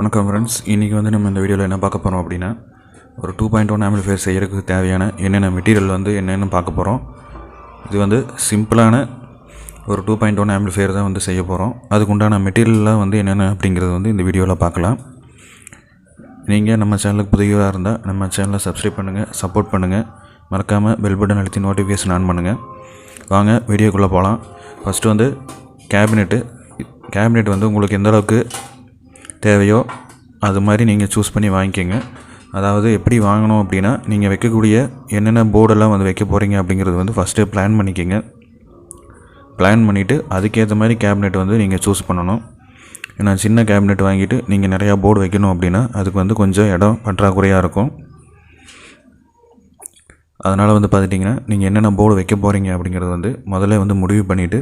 வணக்கம் ஃப்ரெண்ட்ஸ், இன்றைக்கி நம்ம இந்த வீடியோவில் என்ன பார்க்க போகிறோம் அப்படின்னா, ஒரு 2.1 ஆம்பிளிஃபையர் செய்கிறதுக்கு தேவையான என்னென்ன மெட்டீரியல் என்னென்னு பார்க்க போகிறோம். இது சிம்பிளான ஒரு 2.1 ஆம்பிளிஃபையர் தான் செய்ய போகிறோம். அதுக்குண்டான மெட்டீரியல்லாம் என்னென்ன அப்படிங்கிறது இந்த வீடியோவில் பார்க்கலாம். நீங்கள் நம்ம சேனலுக்கு புதியதாக இருந்தால் நம்ம சேனலை சப்ஸ்கிரைப் பண்ணுங்கள், சப்போர்ட் பண்ணுங்கள், மறக்காமல் பெல் பட்டன் அழுத்தி நோட்டிஃபிகேஷன் ஆன் பண்ணுங்கள். வாங்க வீடியோக்குள்ளே போகலாம். ஃபஸ்ட்டு கேபினெட் உங்களுக்கு எந்த அளவுக்கு தேவையோ அது மாதிரி நீங்கள் சூஸ் பண்ணி வாங்கிக்கோங்க. அதாவது எப்படி வாங்கணும் அப்படின்னா, நீங்கள் வைக்கக்கூடிய என்னென்ன போர்டெல்லாம் வைக்க போகிறீங்க அப்படிங்கிறது ஃபஸ்ட்டு பிளான் பண்ணிக்கோங்க. பிளான் பண்ணிவிட்டு அதுக்கேற்ற மாதிரி கேபினெட் நீங்கள் சூஸ் பண்ணணும். ஏன்னா சின்ன கேபினெட் வாங்கிட்டு நீங்கள் நிறையா போர்டு வைக்கணும் அப்படின்னா அதுக்கு கொஞ்சம் இடம் பற்றாக்குறையாக இருக்கும். அதனால் பார்த்துட்டிங்கன்னா நீங்கள் என்னென்ன போர்டு வைக்க போகிறீங்க அப்படிங்கிறது முதல்ல முடிவு பண்ணிவிட்டு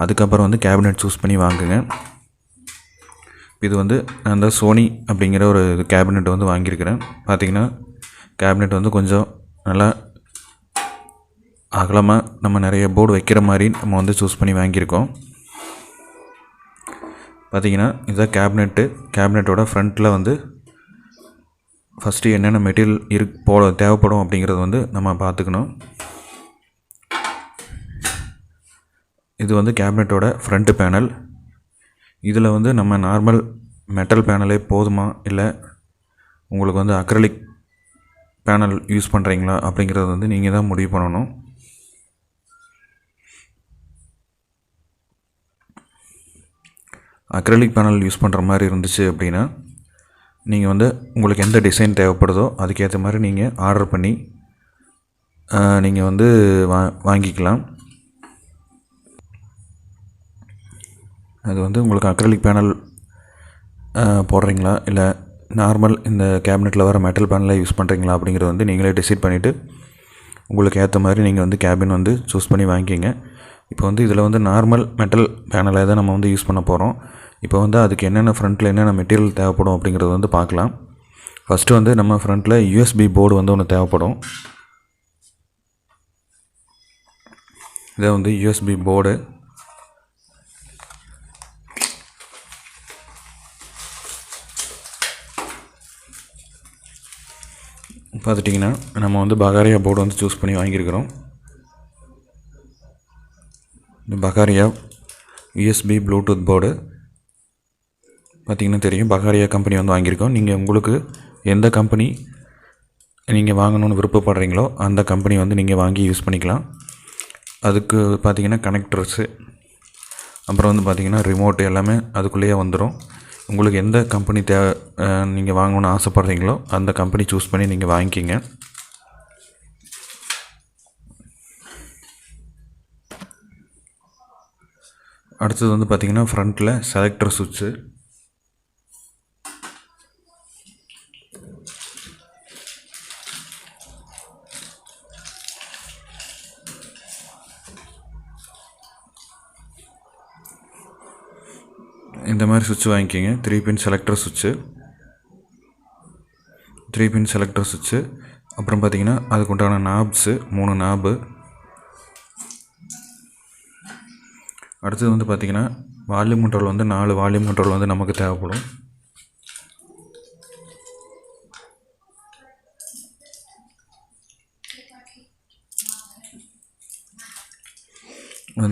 அதுக்கப்புறம் கேபினெட் சூஸ் பண்ணி வாங்குங்க. இது நான் அந்த சோனி அப்படிங்கிற ஒரு கேபினெட் வாங்கியிருக்கிறேன். பார்த்திங்கன்னா கேபினெட் கொஞ்சம் நல்லா அகலமாக நம்ம நிறைய போர்டு வைக்கிற மாதிரி நம்ம சூஸ் பண்ணி வாங்கியிருக்கோம். பார்த்திங்கன்னா இதுதான் கேபினெட்டோட ஃப்ரண்ட்டில் ஃபஸ்ட்டு என்னென்ன மெட்டீரியல் தேவைப்படும் அப்படிங்கிறது நம்ம பார்த்துக்கணும். இது கேபினெட்டோட ஃப்ரண்ட் பேனல். இதில் நம்ம நார்மல் மெட்டல் பேனலே போதுமா, இல்லை உங்களுக்கு அக்ரலிக் பேனல் யூஸ் பண்ணுறீங்களா அப்படிங்கிறது நீங்கள் தான் முடிவு பண்ணணும். அக்ரலிக் பேனல் யூஸ் பண்ணுற மாதிரி இருந்துச்சு அப்படின்னா நீங்கள் உங்களுக்கு எந்த டிசைன் தேவைப்படுதோ அதுக்கேற்ற மாதிரி நீங்கள் ஆர்டர் பண்ணி நீங்கள் வாங்கிக்கலாம். அது உங்களுக்கு அக்ரலிக் பேனல் போடுறீங்களா, இல்லை நார்மல் இந்த கேபினெட்டில் வர மெட்டல் பேனலை யூஸ் பண்ணுறீங்களா அப்படிங்கிறது நீங்களே டிசைட் பண்ணிவிட்டு உங்களுக்கு ஏற்ற மாதிரி நீங்கள் கேபின் சூஸ் பண்ணி வாங்கிக்கிங்க. இப்போ இதில் நார்மல் மெட்டல் பேனலை தான் நம்ம யூஸ் பண்ண போகிறோம். இப்போ அதுக்கு என்னென்ன ஃப்ரண்ட்டில் என்னென்ன மெட்டீரியல் தேவைப்படும் அப்படிங்கிறது பார்க்கலாம். ஃபஸ்ட்டு நம்ம ஃப்ரண்ட்டில் யூஎஸ்பி போர்டு ஒன்று தேவைப்படும். இதை யூஎஸ்பி போர்டு. பார்த்துட்டிங்கன்னா நம்ம பகாரியா போர்டு சூஸ் பண்ணி வாங்கியிருக்கிறோம். இந்த பகாரியா யூஎஸ்பி ப்ளூடூத் போர்டு பார்த்திங்கன்னா தெரியும். பகாரியா கம்பெனி வாங்கியிருக்கோம். நீங்கள் உங்களுக்கு எந்த கம்பெனி நீங்கள் வாங்கணுன்னு விருப்பப்படுறீங்களோ அந்த கம்பெனி நீங்கள் வாங்கி யூஸ் பண்ணிக்கலாம். அதுக்கு பார்த்திங்கன்னா கனெக்டர்ஸு, அப்புறம் பார்த்திங்கன்னா ரிமோட்டு எல்லாமே அதுக்குள்ளேயே வந்துடும். உங்களுக்கு எந்த கம்பெனி நீங்கள் வாங்கணுன்னு ஆசைப்பட்றீங்களோ அந்த கம்பெனி சூஸ் பண்ணி நீங்கள் வாங்கிக்கிங்க. அடுத்தது பார்த்திங்கன்னா ஃப்ரண்ட்டில் செலக்டர் சுவிட்சு. இந்த மாதிரி சுவிட்ச் வாங்கிக்கிங்க. 3 பின் செலக்டர் சுவிட்சு. அப்புறம் பார்த்திங்கன்னா அதுக்கு உண்டான நாப்ஸு 3 நாபு. அடுத்தது பார்த்திங்கன்னா வால்யூம் கண்ட்ரோல் 4 வால்யூம் கண்ட்ரோல் நமக்கு தேவைப்படும்.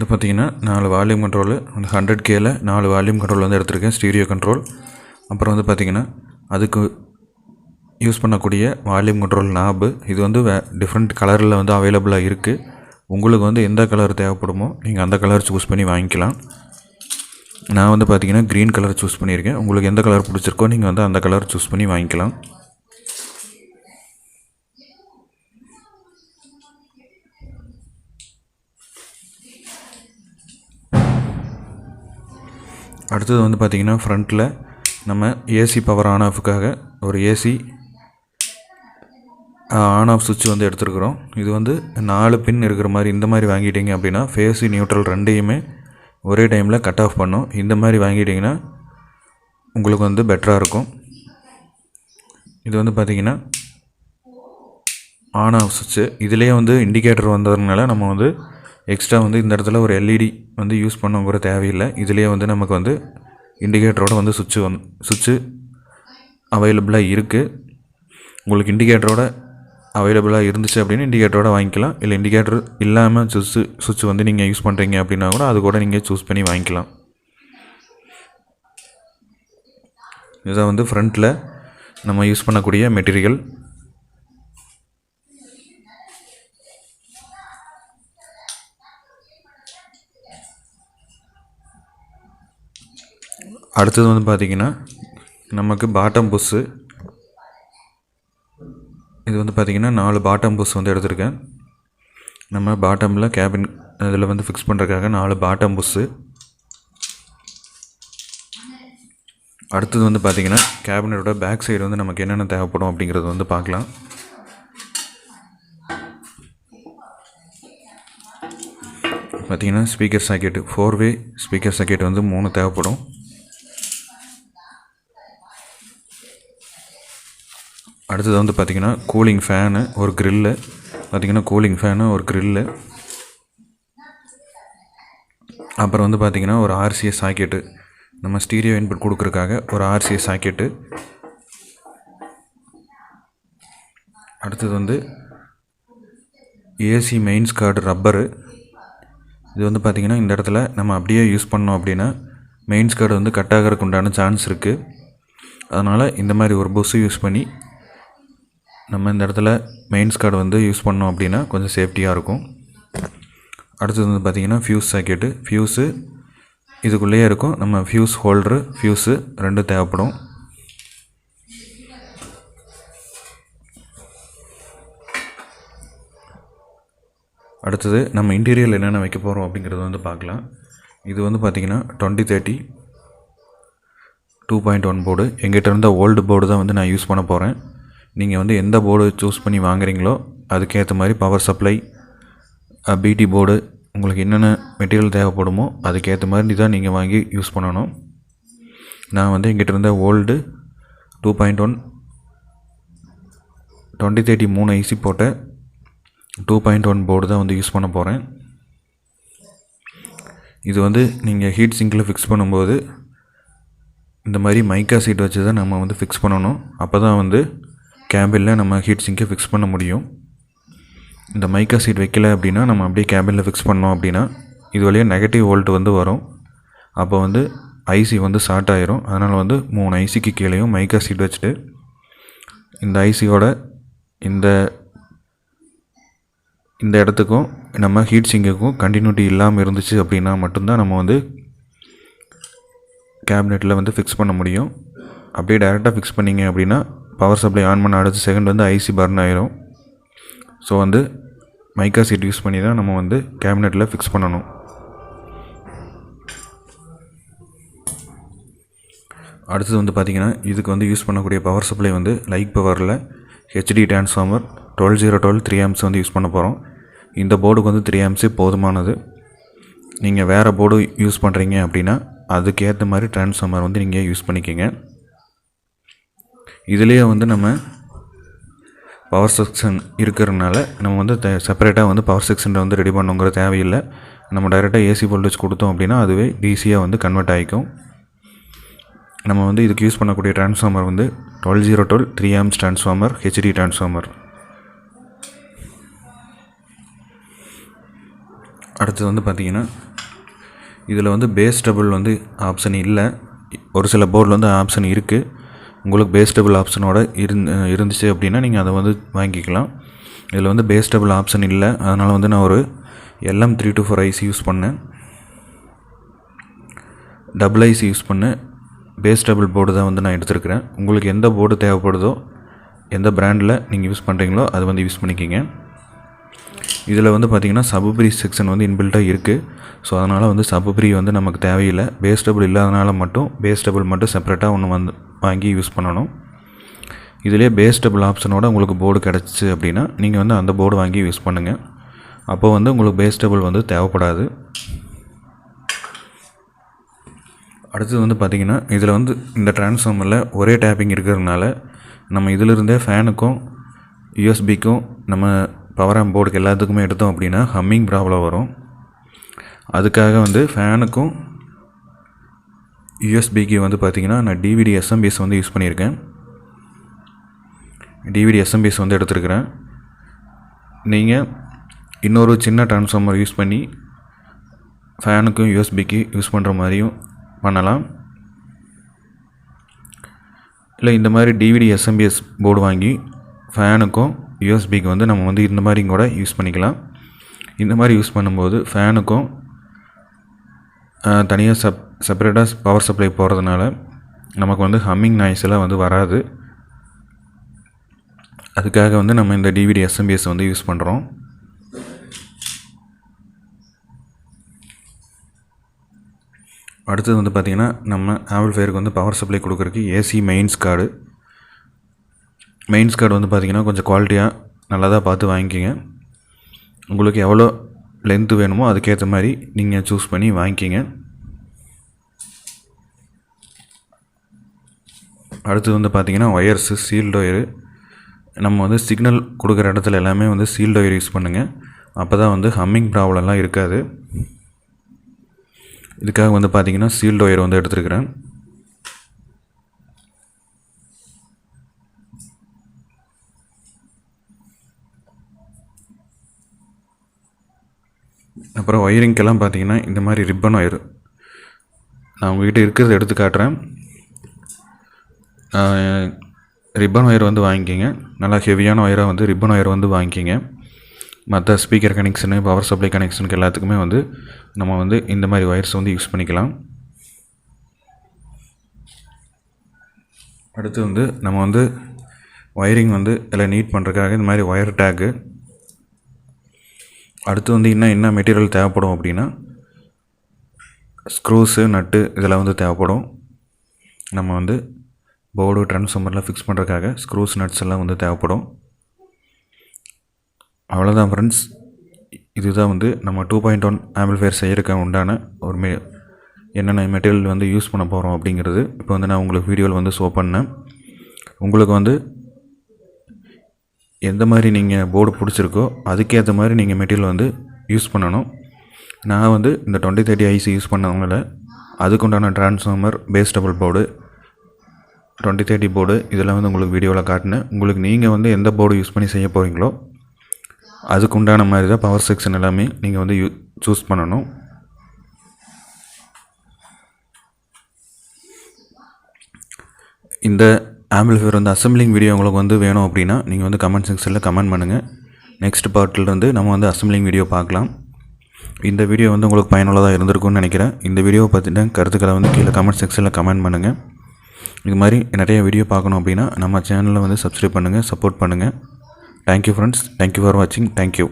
பார்த்திங்கன்னா 4 வால்யூம் கண்ட்ரோலு 100Kல 4 வால்யூம் கண்ட்ரோல் எடுத்திருக்கேன், ஸ்டீரியோ கண்ட்ரோல். அப்புறம் பார்த்திங்கன்னா அதுக்கு யூஸ் பண்ணக்கூடிய வால்யூம் கண்ட்ரோல் நாபு. இது டிஃப்ரெண்ட் கலரில் அவைலபிளாக இருக்குது. உங்களுக்கு எந்த கலர் தேவைப்படுமோ நீங்கள் அந்த கலர் சூஸ் பண்ணி வாங்கிக்கலாம். நான் பார்த்திங்கன்னா க்ரீன் கலர் சூஸ் பண்ணியிருக்கேன். உங்களுக்கு எந்த கலர் பிடிச்சிருக்கோ நீங்கள் அந்த கலர் சூஸ் பண்ணி வாங்கிக்கலாம். அடுத்தது பார்த்திங்கன்னா ஃப்ரண்ட்டில் நம்ம ஏசி பவர் ஆன் ஆஃபுக்காக ஒரு ஏசி ஆன் ஆஃப் சுவிட்ச் எடுத்துருக்குறோம். இது 4 பின் இருக்கிற மாதிரி இந்த மாதிரி வாங்கிட்டீங்க அப்படின்னா ஃபேஸு நியூட்ரல் ரெண்டையுமே ஒரே டைமில் கட் ஆஃப் பண்ணும். இந்த மாதிரி வாங்கிட்டிங்கன்னா உங்களுக்கு பெட்டராக இருக்கும். இது பார்த்திங்கன்னா ஆன் ஆஃப் சுவிட்சு. இதிலே இண்டிகேட்டர் வந்ததுனால நம்ம எக்ஸ்ட்ரா இந்த இடத்துல ஒரு எல்இடி யூஸ் பண்ண கூட தேவையில்லை. இதிலே நமக்கு இண்டிகேட்டரோட சுவிட்சு அவைலபிளாக இருக்குது. உங்களுக்கு இண்டிகேட்டரோட அவைலபிளாக இருந்துச்சு அப்படின்னா இண்டிகேட்டரோட வாங்கிக்கலாம். இல்லை இண்டிகேட்டர் இல்லாமல் சுவிட்ச் வந்து நீங்கள் யூஸ் பண்ணுறீங்க அப்படின்னா கூட அது கூட நீங்கள் சூஸ் பண்ணி வாங்கிக்கலாம். இதுதான் வந்து ஃப்ரண்ட்டில் நம்ம யூஸ் பண்ணக்கூடிய மெட்டீரியல். அடுத்தது வந்து பார்த்திங்கன்னா நமக்கு பாட்டம் புஷ்ஷு. இது வந்து பார்த்திங்கன்னா 4 பாட்டம் புஷ் வந்து எடுத்திருக்கேன். நம்ம பாட்டமில் கேபின் இதில் வந்து ஃபிக்ஸ் பண்ணுறதுக்காக 4 பாட்டம் புஷ்ஷு. அடுத்தது வந்து பார்த்திங்கன்னா கேபினட்டோட பேக் சைடு வந்து நமக்கு என்னென்ன தேவைப்படும் அப்படிங்கிறது வந்து பார்க்கலாம். பார்த்திங்கன்னா ஸ்பீக்கர் சாக்கெட்டு 4-வே ஸ்பீக்கர் சாக்கெட் வந்து 3 தேவைப்படும். அடுத்தது வந்து பார்த்திங்கன்னா கூலிங் ஃபேனு ஒரு க்ரில்லு. பார்த்திங்கன்னா கூலிங் ஃபேனு ஒரு க்ரில்லு. அப்புறம் வந்து பார்த்திங்கன்னா ஒரு ஆர்சிஎஸ் சாக்கெட்டு, நம்ம ஸ்டீரியோ இன்புட் கொடுக்குறதுக்காக ஒரு ஆர்சிஎஸ் சாக்கெட்டு. அடுத்தது வந்து ஏசி மெயின்ஸ் கார்டு ரப்பரு. இது வந்து பார்த்திங்கன்னா இந்த இடத்துல நம்ம அப்படியே யூஸ் பண்ணோம் அப்படின்னா மெயின்ஸ் கார்டு வந்து கட் ஆகிறதுக்கு உண்டான சான்ஸ் இருக்குது. அதனால் இந்த மாதிரி ஒரு புஷ்ஷு யூஸ் பண்ணி நம்ம இந்த இடத்துல மெயின்ஸ் கார்டு வந்து யூஸ் பண்ணோம் அப்படின்னா கொஞ்சம் சேஃப்டியாக இருக்கும். அடுத்தது வந்து பார்த்திங்கன்னா ஃபியூஸ் சாக்கெட்டு. ஃபியூஸு இதுக்குள்ளேயே இருக்கும். நம்ம ஃபியூஸ் ஹோல்டரு ஃபியூஸு 2 தேவைப்படும். அடுத்தது நம்ம இன்டீரியரில் என்னென்ன வைக்க போகிறோம் அப்படிங்கிறது வந்து பார்க்கலாம். இது வந்து பார்த்திங்கன்னா 2030 2.1 போர்டு. எங்கிட்ட இருந்த ஓல்டு போர்டு தான் வந்து நான் யூஸ் பண்ண போகிறேன். நீங்கள் வந்து எந்த போர்டு சூஸ் பண்ணி வாங்குறீங்களோ அதுக்கேற்ற மாதிரி பவர் சப்ளை, பிடி போர்டு, உங்களுக்கு என்னென்ன மெட்டீரியல் தேவைப்படுமோ அதுக்கேற்ற மாதிரி தான் நீங்கள் வாங்கி யூஸ் பண்ணணும். நான் வந்து எங்கிட்ட இருந்த ஓல்டு 2.1 2030 3 ஐசி போட்ட 2.1 போர்டு தான் வந்து யூஸ் பண்ண போகிறேன். இது வந்து நீங்கள் ஹீட் சிங்கில் ஃபிக்ஸ் பண்ணும்போது இந்த மாதிரி மைக்கா சீட் வச்சு தான் நம்ம வந்து ஃபிக்ஸ் பண்ணணும். அப்போ தான் வந்து கேபினில் நம்ம ஹீட் சிங்கை ஃபிக்ஸ் பண்ண முடியும். இந்த மைக்கா சீட் வைக்கல அப்படின்னா நம்ம அப்படியே கேபினில் ஃபிக்ஸ் பண்ணோம் அப்படின்னா இது வழியாக நெகட்டிவ் வோல்ட் வந்து வரும். அப்போ வந்து ஐசி வந்து ஷார்ட் ஆயிரும். அதனால் வந்து 3 ஐசிக்கு கீழேயும் மைக்கா சீட் வச்சுட்டு இந்த ஐசியோட இந்த இடத்துக்கும் நம்ம ஹீட் சிங்குக்கும் கண்டினியூட்டி இல்லாமல் இருந்துச்சு அப்படின்னா மட்டும்தான் நம்ம வந்து கேபினெட்டில் வந்து ஃபிக்ஸ் பண்ண முடியும். அப்படியே டைரெக்டாக ஃபிக்ஸ் பண்ணிங்க அப்படின்னா பவர் சப்ளை ஆன் பண்ண அடுத்த செகண்ட் வந்து ஐசி பர்ன் ஆயிரும். ஸோ வந்து மைக்கா சீட் யூஸ் பண்ணி தான் நம்ம வந்து கேபினெட்டில் ஃபிக்ஸ் பண்ணணும். அடுத்தது வந்து பார்த்திங்கன்னா இதுக்கு வந்து யூஸ் பண்ணக்கூடிய பவர் சப்ளை வந்து லைக் பவரில் ஹெச்டி டிரான்ஸ்ஃபார்மர் 12012 3 ஆம்ப்ஸ் வந்து யூஸ் பண்ண போகிறோம். இந்த போர்டுக்கு வந்து 3 ஆம்ப்ஸே போதுமானது. நீங்கள் வேறு போர்டு யூஸ் பண்ணுறீங்க அப்படின்னா அதுக்கேற்ற மாதிரி டிரான்ஸ்ஃபார்மர் வந்து நீங்கள் யூஸ் பண்ணிக்கோங்க. இதுலேயே வந்து நம்ம பவர் செக்ஷன் இருக்கிறதுனால நம்ம வந்து செப்பரேட்டாக வந்து பவர் செக்ஷனை வந்து ரெடி பண்ணுங்கிற தேவையில்லை. நம்ம டைரெக்டாக ஏசி வோல்டேஜ் கொடுத்தோம் அப்படின்னா அதுவே டிசியாக வந்து கன்வெர்ட் ஆகிக்கும். நம்ம வந்து இதுக்கு யூஸ் பண்ணக்கூடிய டிரான்ஸ்ஃபார்மர் வந்து 12012 3 ஆம்ப்ஸ் டிரான்ஸ்ஃபார்மர், ஹெச்டி டிரான்ஸ்ஃபார்மர். அடுத்தது வந்து பார்த்திங்கன்னா இதில் வந்து பேஸ் டபுள் வந்து ஆப்ஷன் இல்லை. ஒரு சில போர்டில் வந்து ஆப்ஷன் இருக்குது. உங்களுக்கு பேஸ் டபுள் ஆப்ஷனோட இருந்துச்சு அப்படின்னா நீங்கள் அதை வந்து வாங்கிக்கலாம். இதில் வந்து பேஸ் டபுள் ஆப்ஷன் இல்லை. அதனால் வந்து நான் ஒரு LM324 ஐசி யூஸ் பண்ணேன். டபுள் ஐசி யூஸ் பண்ணேன். பேஸ் டபுள் போர்டு தான் வந்து நான் எடுத்துருக்கிறேன். உங்களுக்கு எந்த போர்டு தேவைப்படுதோ, எந்த பிராண்டில் நீங்கள் யூஸ் பண்ணுறீங்களோ அது வந்து யூஸ் பண்ணிக்கிங்க. இதில் வந்து பார்த்திங்கன்னா சப்ப்ரீ செக்ஷன் வந்து இன்பில்ட்டாக இருக்குது. ஸோ அதனால் வந்து சப்ப்ரீ வந்து நமக்கு தேவையில்லை. பேஸ் டபுள் இல்லாதனால மட்டும் பேஸ் டபுள் மட்டும் செப்பரேட்டாக ஒன்று வந்து வாங்கி யூஸ் பண்ணணும். இதிலே பேஸ் டபுள் ஆப்ஷனோட உங்களுக்கு போர்டு கிடச்சிச்சு அப்படின்னா நீங்கள் வந்து அந்த போர்டு வாங்கி யூஸ் பண்ணுங்கள். அப்போது வந்து உங்களுக்கு பேஸ் டபுள் வந்து தேவைப்படாது. அடுத்தது வந்து பார்த்திங்கன்னா இதில் வந்து இந்த டிரான்ஸ்ஃபார்மரில் ஒரே டேப்பிங் இருக்கிறதுனால நம்ம இதிலிருந்தே ஃபேனுக்கும் யூஎஸ்பிக்கும் நம்ம பவர் ஆம்ப் போர்டுக்கு எல்லாத்துக்குமே எடுத்தோம் அப்படின்னா ஹம்மிங் ப்ராப்ளம் வரும். அதுக்காக வந்து ஃபேனுக்கும் யூஎஸ்பிக்கு வந்து பார்த்திங்கன்னா நான் டிவிடி எஸ்எம்பிஎஸ் வந்து யூஸ் பண்ணியிருக்கேன். டிவிடி எஸ்எம்பிஎஸ் வந்து எடுத்துருக்கிறேன். நீங்கள் இன்னொரு சின்ன ட்ரான்ஸ்ஃபார்மர் யூஸ் பண்ணி ஃபேனுக்கும் யூஎஸ்பிக்கு யூஸ் பண்ணுற மாதிரியும் பண்ணலாம். இல்லை இந்த மாதிரி டிவிடி எஸ்எம்பிஎஸ் போர்டு வாங்கி ஃபேனுக்கும் யூஎஸ்பிக்கு வந்து நம்ம வந்து இந்த மாதிரி கூட யூஸ் பண்ணிக்கலாம். இந்த மாதிரி யூஸ் பண்ணும்போது ஃபேனுக்கும் தனியாக செப்பரேட்டாக பவர் சப்ளை போகிறதுனால நமக்கு வந்து ஹம்மிங் நாய்ஸ் எல்லாம் வந்து வராது. அதுக்காக வந்து நம்ம இந்த டிவிடி எஸ்எம்பிஎஸ் வந்து யூஸ் பண்ணுறோம். அடுத்தது வந்து பார்த்திங்கன்னா நம்ம ஆம்பிளிஃபையருக்கு வந்து பவர் சப்ளை கொடுக்குறதுக்கு ஏசி மெயின்ஸ் கார்டு வந்து பார்த்திங்கன்னா கொஞ்சம் குவாலிட்டியாக நல்லதாக பார்த்து வாங்கிக்கிங்க. உங்களுக்கு எவ்வளோ லென்த்து வேணுமோ அதுக்கேற்ற மாதிரி நீங்கள் சூஸ் பண்ணி வாங்கிக்கிங்க. அடுத்தது வந்து பார்த்திங்கன்னா ஒயர்ஸு, சீல்டு ஒயரு. நம்ம வந்து சிக்னல் கொடுக்குற இடத்துல எல்லாமே வந்து சீல்டு ஒயர் யூஸ் பண்ணுங்கள். அப்போ தான் வந்து ஹம்மிங் ப்ராப்ளம்லாம் இருக்காது. இதுக்காக வந்து பார்த்திங்கன்னா சீல்டு ஒயர் வந்து எடுத்துருக்கிறேன். அப்புறம் ஒயரிங்கெல்லாம் பார்த்திங்கன்னா இந்த மாதிரி ரிப்பன் ஒயர் நான் உங்கள்கிட்ட இருக்கிறத எடுத்து காட்டுறேன். ரிப்பன் ஒயர் வந்து வாங்கிக்கிங்க. நல்லா ஹெவியான ஒயராக வந்து ரிப்பன் ஒயர் வந்து வாங்கிக்கிங்க. மற்ற ஸ்பீக்கர் கனெக்ஷனு, பவர் சப்ளை கனெக்ஷனுக்கு எல்லாத்துக்குமே வந்து நம்ம வந்து இந்த மாதிரி ஒயர்ஸ் வந்து யூஸ் பண்ணிக்கலாம். அடுத்து வந்து நம்ம வந்து ஒயரிங் வந்து எல்லாம் நீட் பண்ணுறதுக்காக இந்த மாதிரி ஒயர் டேக்கு. அடுத்து வந்து இன்னும் என்ன மெட்டீரியல் தேவைப்படும் அப்படின்னா ஸ்க்ரூஸு, நட்டு இதெல்லாம் வந்து தேவைப்படும். நம்ம வந்து போர்டு ட்ரான்ஸ்ஃபார்மரில் ஃபிக்ஸ் பண்ணுறதுக்காக ஸ்க்ரூஸ், நட்ஸ் எல்லாம் வந்து தேவைப்படும். அவ்வளோதான் ஃப்ரெண்ட்ஸ். இதுதான் வந்து நம்ம 2.1 ஆம்பிளிஃபையர் செய்யறதுக்கு உண்டான ஒரு என்னென்ன மெட்டீரியல் வந்து யூஸ் பண்ண போகிறோம் அப்படிங்கிறது இப்போ வந்து நான் உங்களுக்கு வீடியோவில் வந்து ஷோ பண்ணேன். உங்களுக்கு வந்து எந்த மாதிரி நீங்கள் போர்டு பிடிச்சிருக்கோ அதுக்கேற்ற மாதிரி நீங்கள் மெட்டீரியல் வந்து யூஸ் பண்ணணும். நான் வந்து இந்த 2030 ஐசி யூஸ் பண்ணவங்கள அதுக்குண்டான transformer, base double board, 2030 board இதெல்லாம் வந்து உங்களுக்கு வீடியோவில் காட்டினேன். உங்களுக்கு நீங்கள் வந்து எந்த போர்டு யூஸ் பண்ணி செய்ய போகிறீங்களோ அதுக்கு உண்டான மாதிரி தான் பவர் செக்ஷன் எல்லாமே நீங்கள் வந்து சூஸ் பண்ணணும். இந்த ஆம்பிளிஃபையர் வந்து அசம்பிளிங் வீடியோ உங்களுக்கு வந்து வேணும் அப்படின்னா நீங்கள் வந்து கமெண்ட் செக்ஷனில் கமெண்ட் பண்ணுங்கள். நெக்ஸ்ட் பார்ட்டிலிருந்து நம்ம வந்து அசம்பிளிங் வீடியோ பார்க்கலாம். இந்த வீடியோ வந்து உங்களுக்கு பயனுள்ளதாக இருந்திருக்கும்னு நினைக்கிறேன். இந்த வீடியோவை பற்றின கருத்துக்களை வந்து கீழே கமெண்ட் செக்ஷனில் கமெண்ட் பண்ணுங்கள். இது மாதிரி நிறைய வீடியோ பார்க்கணும் அப்படின்னா நம்ம சேனலில் வந்து சப்ஸ்கிரைப் பண்ணுங்கள், சப்போர்ட் பண்ணுங்கள். Thank you friends. தேங்க்யூ ஃபார் வாட்சிங். தேங்க்யூ.